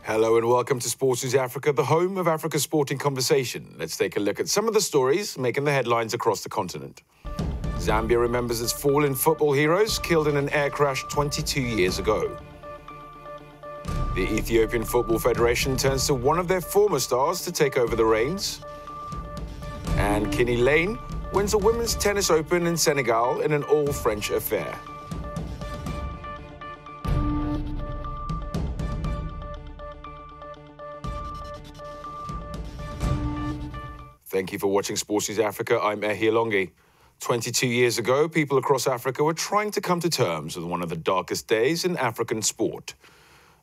Hello and welcome to Sports News Africa, the home of Africa's sporting conversation. Let's take a look at some of the stories making the headlines across the continent. Zambia remembers its fallen football heroes killed in an air crash 22 years ago. The Ethiopian Football Federation turns to one of their former stars to take over the reins. And Kinney Lane wins a Women's Tennis Open in Senegal in an all-French affair. Thank you for watching Sports News Africa. I'm Ehi Longi. 22 years ago, people across Africa were trying to come to terms with one of the darkest days in African sport.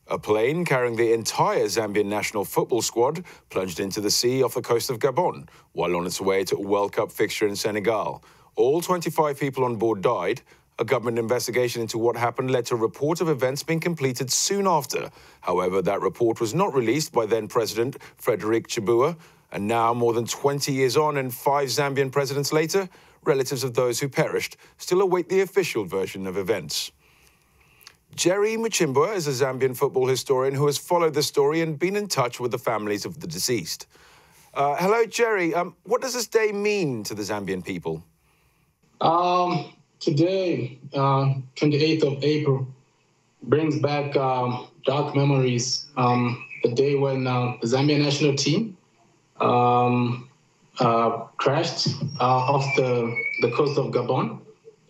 A plane carrying the entire Zambian national football squad plunged into the sea off the coast of Gabon while on its way to a World Cup fixture in Senegal. All 25 people on board died. A government investigation into what happened led to a report of events being completed soon after. However, that report was not released by then-President Frederick Chibuwa. And now, more than 20 years on and 5 Zambian presidents later, relatives of those who perished still await the official version of events. Jerry Muchimbwa is a Zambian football historian who has followed the story and been in touch with the families of the deceased. Hello, Jerry. What does this day mean to the Zambian people? Today, 28th of April, brings back dark memories. The day when the Zambian national team crashed off the coast of Gabon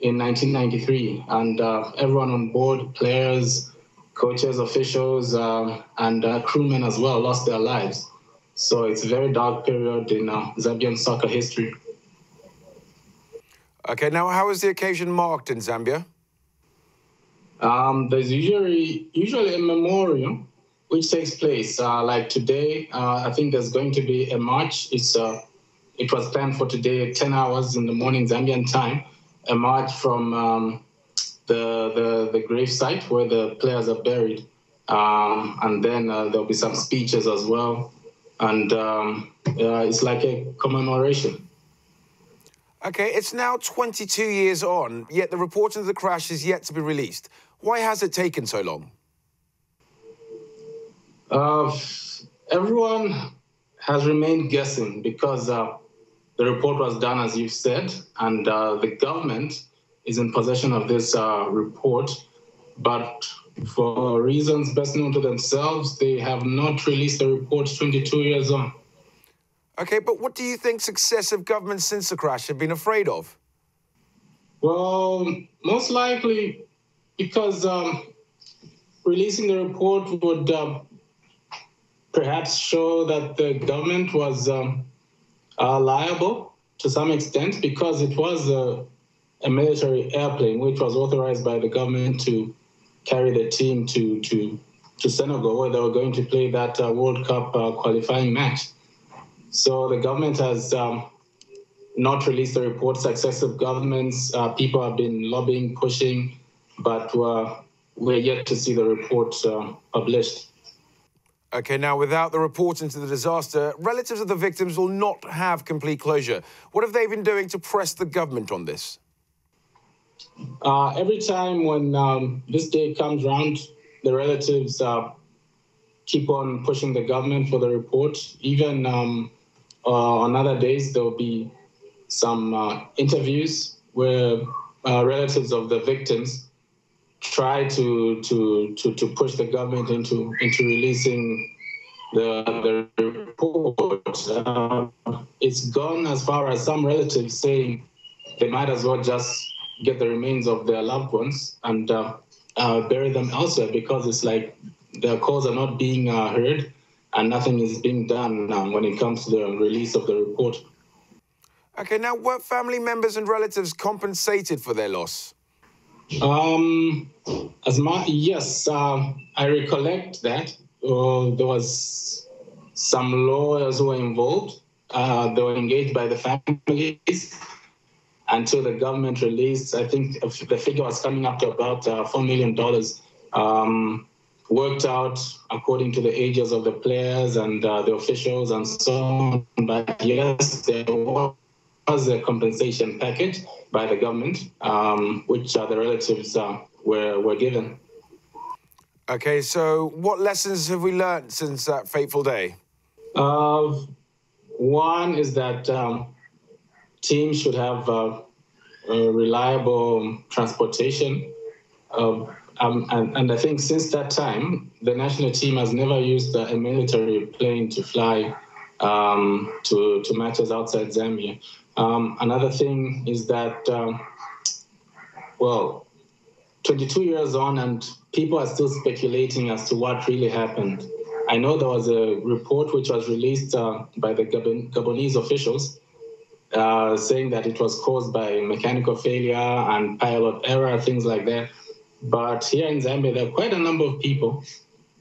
in 1993, and everyone on board, players, coaches, officials, and crewmen as well, lost their lives. So it's a very dark period in Zambian soccer history. Okay, now how is the occasion marked in Zambia? There's usually a memorial which takes place. Like today, I think there's going to be a march. It was planned for today at 10 hours in the morning Zambian time, a march from the grave site where the players are buried. And then there'll be some speeches as well. And it's like a commemoration. Okay, it's now 22 years on, yet the report of the crash is yet to be released. Why has it taken so long? Everyone has remained guessing because the report was done, as you've said, and the government is in possession of this report. But for reasons best known to themselves, they have not released the report 22 years on. Okay, but what do you think successive governments since the crash have been afraid of? Well, most likely because releasing the report would perhaps show that the government was liable to some extent, because it was a military airplane which was authorized by the government to carry the team to Senegal, where they were going to play that World Cup qualifying match. So the government has not released the report. Successive governments, people have been lobbying, pushing, but we're yet to see the report published. Okay, now without the report into the disaster, relatives of the victims will not have complete closure. What have they been doing to press the government on this? Every time when this day comes round, the relatives keep on pushing the government for the report. Even on other days, there will be some interviews where relatives of the victims try to push the government into releasing the report. It's gone as far as some relatives saying they might as well just get the remains of their loved ones and bury them elsewhere, because it's like their calls are not being heard and nothing is being done when it comes to the release of the report. Okay, now were family members and relatives compensated for their loss? Yes, I recollect that. There was some lawyers who were involved. They were engaged by the families until the government released. I think the figure was coming up to about $4 million, worked out according to the ages of the players and the officials and so on. But yes, there was a compensation package by the government, which the relatives were given. Okay, so what lessons have we learned since that fateful day? One is that teams should have reliable transportation. And I think since that time, the national team has never used a military plane to fly to matches outside Zambia. Another thing is that, 22 years on and people are still speculating as to what really happened. I know there was a report which was released by the Gabonese officials saying that it was caused by mechanical failure and pilot error, things like that. But here in Zambia, there are quite a number of people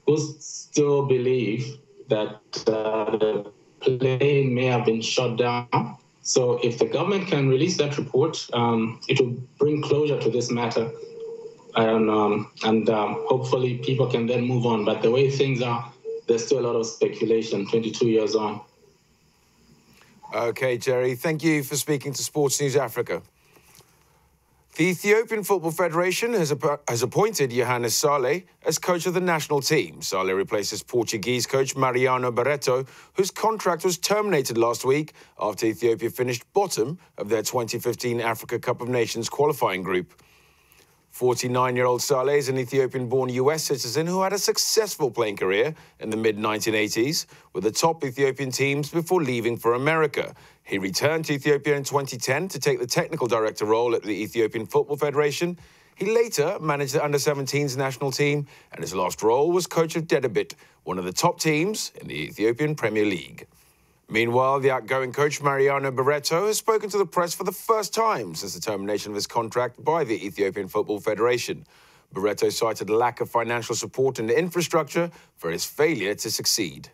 who still believe that the plane may have been shot down. So if the government can release that report, it will bring closure to this matter. And hopefully people can then move on. But the way things are, there's still a lot of speculation 22 years on. Okay, Jerry, thank you for speaking to Sports News Africa. The Ethiopian Football Federation has appointed Johannes Saleh as coach of the national team. Saleh replaces Portuguese coach Mariano Barreto, whose contract was terminated last week after Ethiopia finished bottom of their 2015 Africa Cup of Nations qualifying group. 49-year-old Saleh is an Ethiopian-born US citizen who had a successful playing career in the mid-1980s with the top Ethiopian teams before leaving for America. He returned to Ethiopia in 2010 to take the technical director role at the Ethiopian Football Federation. He later managed the under-17s national team, and his last role was coach of Dedebit, one of the top teams in the Ethiopian Premier League. Meanwhile, the outgoing coach Mariano Barreto has spoken to the press for the first time since the termination of his contract by the Ethiopian Football Federation. Barreto cited a lack of financial support and infrastructure for his failure to succeed.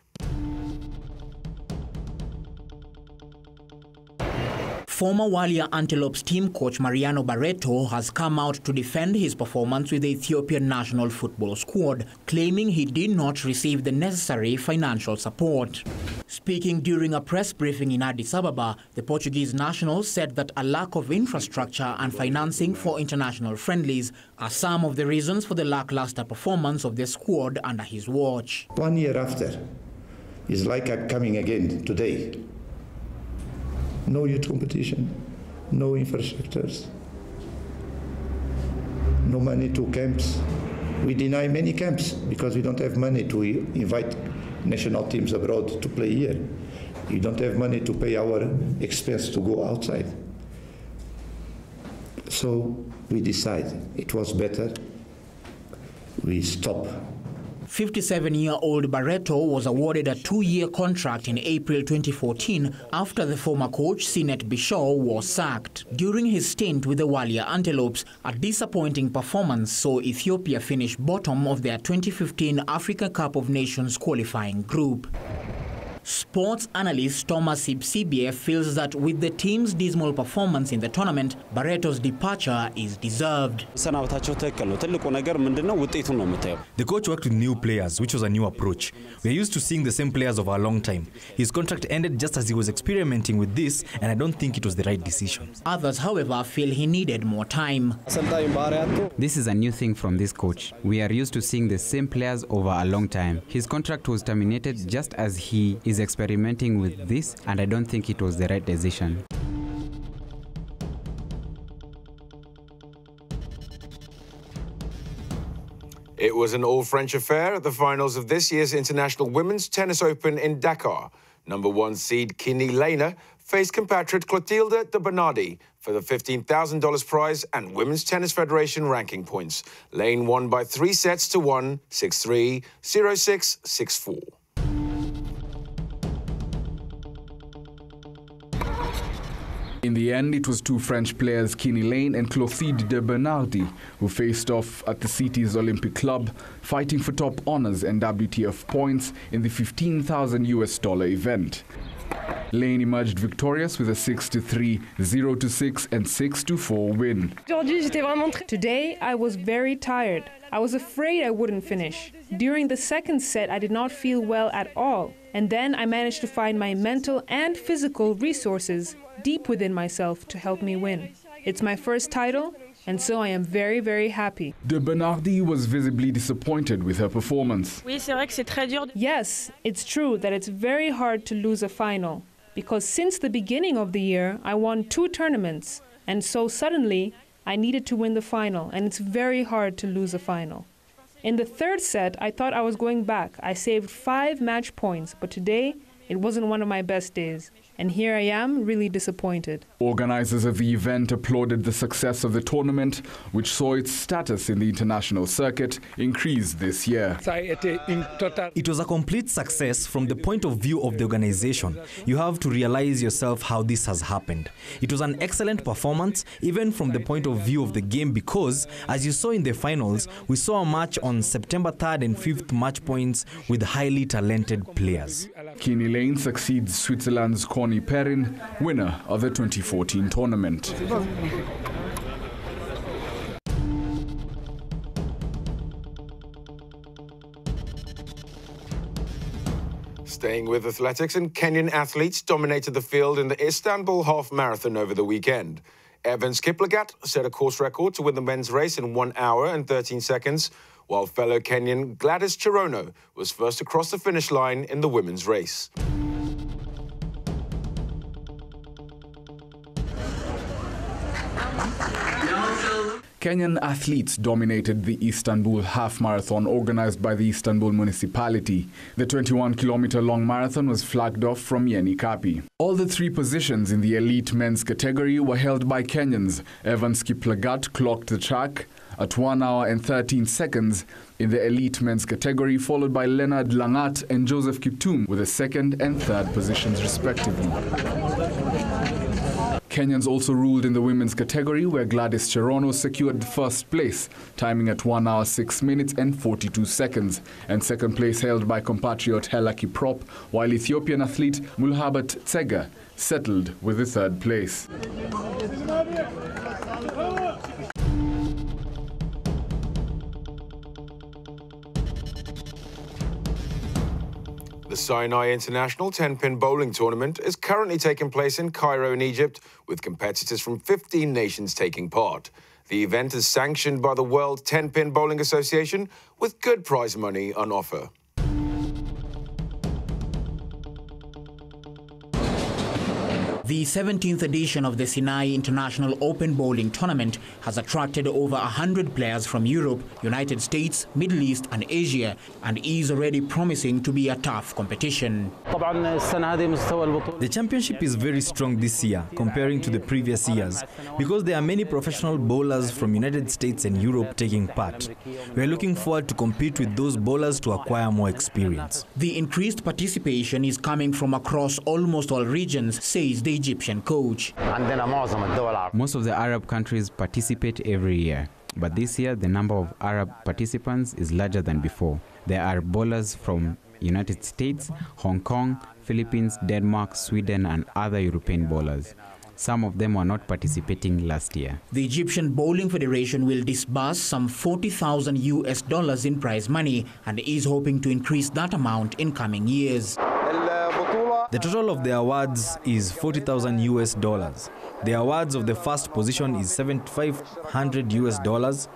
Former Walia Antelopes team coach Mariano Barreto has come out to defend his performance with the Ethiopian national football squad, claiming he did not receive the necessary financial support. Speaking during a press briefing in Addis Ababa, the Portuguese national said that a lack of infrastructure and financing for international friendlies are some of the reasons for the lackluster performance of the squad under his watch. 1 year after, it's like I'm coming again today. No youth competition, no infrastructures, no money to camps. We deny many camps because we don't have money to invite national teams abroad to play here. We don't have money to pay our expense to go outside. So we decide it was better we stop. 57-year-old Barreto was awarded a 2-year contract in April 2014 after the former coach Sinet Bishaw was sacked. During his stint with the Walia Antelopes, a disappointing performance saw Ethiopia finish bottom of their 2015 Africa Cup of Nations qualifying group. Sports analyst Thomas Sibsibie feels that with the team's dismal performance in the tournament, Barreto's departure is deserved. The coach worked with new players, which was a new approach. We are used to seeing the same players over a long time. His contract ended just as he was experimenting with this, and I don't think it was the right decision. Others, however, feel he needed more time. This is a new thing from this coach. We are used to seeing the same players over a long time. His contract was terminated just as he is experimenting with this, and I don't think it was the right decision. It was an all-French affair at the finals of this year's International Women's Tennis Open in Dakar. Number 1 seed Kini Lena faced compatriot Clotilde de Bernardi for the $15,000 prize and Women's Tennis Federation ranking points. Lane won by 3 sets to 1, 6-3, 0-6, 6-4. In the end, it was 2 French players, Kini Lane and Clotilde de Bernardi, who faced off at the city's Olympic Club, fighting for top honors and WTF points in the $15,000 event. Lane emerged victorious with a 6-3, 0-6 and 6-4 win. Today, I was very tired. I was afraid I wouldn't finish. During the second set, I did not feel well at all. And then I managed to find my mental and physical resources deep within myself to help me win. It's my first title, and so I am very, very happy. De Bernardi was visibly disappointed with her performance. Yes, it's true that it's very hard to lose a final, because since the beginning of the year, I won 2 tournaments, and so suddenly I needed to win the final, and it's very hard to lose a final. In the 3rd set, I thought I was going back. I saved 5 match points, but today it wasn't one of my best days. And here I am, really disappointed. Organizers of the event applauded the success of the tournament, which saw its status in the international circuit increase this year. It was a complete success from the point of view of the organization. You have to realize yourself how this has happened. It was an excellent performance, even from the point of view of the game, because, as you saw in the finals, we saw a match on September 3rd and 5th match points with highly talented players. Kenny Lane succeeds Switzerland's Connie Perrin, winner of the 2014 tournament. Staying with athletics, and Kenyan athletes dominated the field in the Istanbul half marathon over the weekend. Evans Kiplagat set a course record to win the men's race in 1 hour and 13 seconds, while fellow Kenyan Gladys Cherono was first across the finish line in the women's race. Kenyan athletes dominated the Istanbul half marathon organized by the Istanbul municipality. The 21-kilometer-long marathon was flagged off from Yeni Kapi. All the 3 positions in the elite men's category were held by Kenyans. Evans Kiplagat clocked the track at 1 hour and 13 seconds in the elite men's category, followed by Leonard Langat and Joseph Kiptum with the 2nd and 3rd positions respectively. Kenyans also ruled in the women's category, where Gladys Cherono secured the 1st place, timing at 1 hour 6 minutes and 42 seconds, and 2nd place held by compatriot Hela Kiprop, while Ethiopian athlete Mulhabat Tsega settled with the 3rd place. The Sinai International Tenpin bowling tournament is currently taking place in Cairo in Egypt, with competitors from 15 nations taking part. The event is sanctioned by the World Tenpin Bowling Association, with good prize money on offer. The 17th edition of the Sinai International Open Bowling Tournament has attracted over 100 players from Europe, United States, Middle East and Asia, and is already promising to be a tough competition. The championship is very strong this year comparing to the previous years, because there are many professional bowlers from United States and Europe taking part. We are looking forward to compete with those bowlers to acquire more experience. The increased participation is coming from across almost all regions, says the Egyptian coach. Most of the Arab countries participate every year, but this year the number of Arab participants is larger than before. There are bowlers from United States, Hong Kong, Philippines, Denmark, Sweden and other European bowlers. Some of them were not participating last year. The Egyptian Bowling Federation will disburse some $40,000 in prize money and is hoping to increase that amount in coming years. The total of the awards is $40,000. The awards of the first position is $7,500.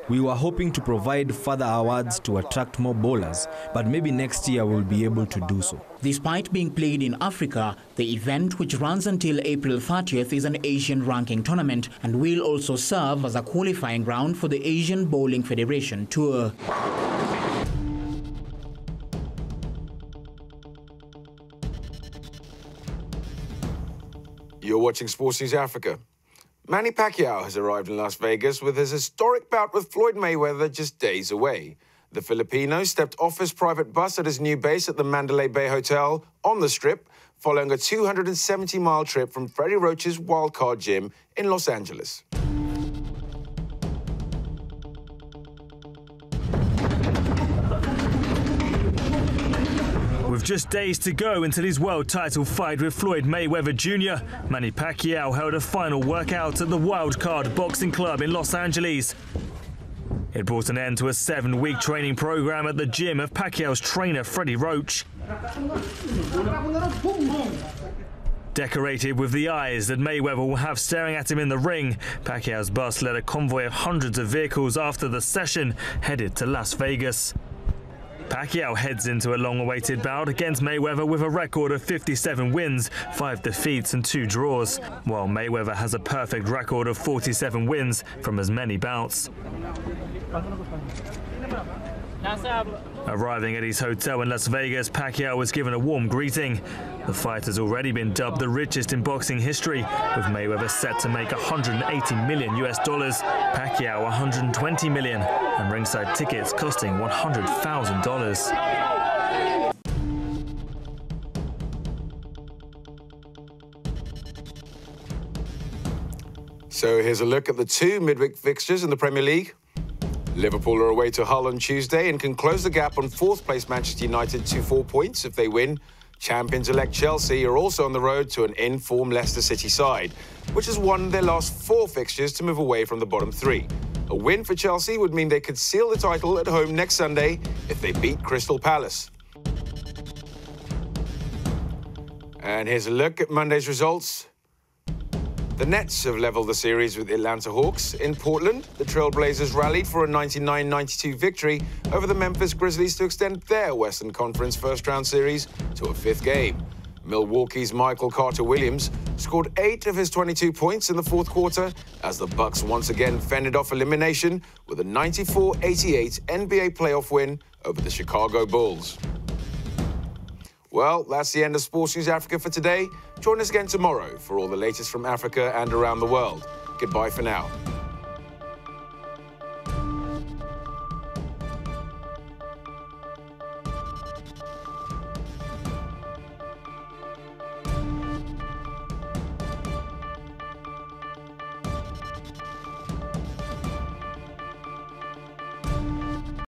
We were hoping to provide further awards to attract more bowlers, but maybe next year we'll be able to do so. Despite being played in Africa, the event, which runs until April 30th, is an Asian ranking tournament and will also serve as a qualifying ground for the Asian Bowling Federation Tour. You're watching Sports News Africa. Manny Pacquiao has arrived in Las Vegas with his historic bout with Floyd Mayweather just days away. The Filipino stepped off his private bus at his new base at the Mandalay Bay Hotel on the Strip, following a 270-mile trip from Freddie Roach's Wildcard Gym in Los Angeles. With just days to go until his world title fight with Floyd Mayweather Jr., Manny Pacquiao held a final workout at the Wildcard Boxing Club in Los Angeles. It brought an end to a 7-week training program at the gym of Pacquiao's trainer Freddie Roach. Decorated with the eyes that Mayweather will have staring at him in the ring, Pacquiao's bus led a convoy of hundreds of vehicles after the session headed to Las Vegas. Pacquiao heads into a long-awaited bout against Mayweather with a record of 57 wins, 5 defeats and 2 draws, while Mayweather has a perfect record of 47 wins from as many bouts. Arriving at his hotel in Las Vegas, Pacquiao was given a warm greeting. The fight has already been dubbed the richest in boxing history, with Mayweather set to make $180 million, Pacquiao $120 million, and ringside tickets costing $100,000. So here's a look at the 2 midweek fixtures in the Premier League. Liverpool are away to Hull on Tuesday and can close the gap on 4th place Manchester United to 4 points if they win. Champions-elect Chelsea are also on the road to an in-form Leicester City side, which has won their last 4 fixtures to move away from the bottom 3. A win for Chelsea would mean they could seal the title at home next Sunday if they beat Crystal Palace. And here's a look at Monday's results. The Nets have levelled the series with the Atlanta Hawks. In Portland, the Trailblazers rallied for a 99-92 victory over the Memphis Grizzlies to extend their Western Conference first-round series to a 5th game. Milwaukee's Michael Carter-Williams scored 8 of his 22 points in the 4th quarter as the Bucks once again fended off elimination with a 94-88 NBA playoff win over the Chicago Bulls. Well, that's the end of Sports News Africa for today. Join us again tomorrow for all the latest from Africa and around the world. Goodbye for now.